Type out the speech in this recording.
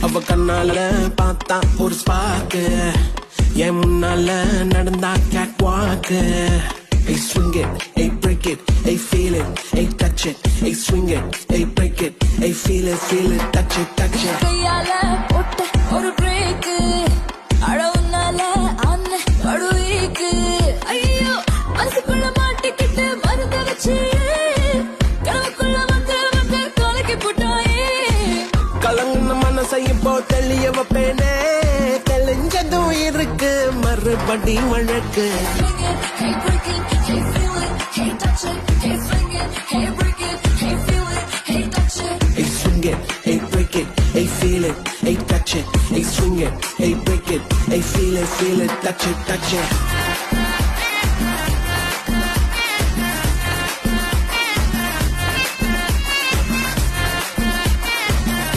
அவ கண்ணால பார்த்தா ஒரு ஸ்பார்க்கு, என் முன்னால நடந்தா கேட் வாக்கு. Hey swing it, hey break it, hey feel it, hey touch it, hey swing it, hey break it, hey feel it, touch it, touch it. கையால போட்ட ஒரு பிரேக், அழவுனால அண்ண படுவீக்கு. ஐயோ மனசுக்குள்ள மாட்டிக்கிட்டு மருந்த வச்சு, கனவுக்குள்ள வந்து கலக்கி போட்டாயே. கலங்கின மனசை இப்போ தெளிய வைப்பேனே, தெளிஞ்சதும் இருக்கு மறுபடி வழக்கு. Hey break it, hey feel it, hey touch it, hey swing it, hey break it, hey feel it, hey touch it. Hey swing it, hey break it, hey feel it, hey touch it, hey swing it, hey break it, hey feel it, touch it, touch it.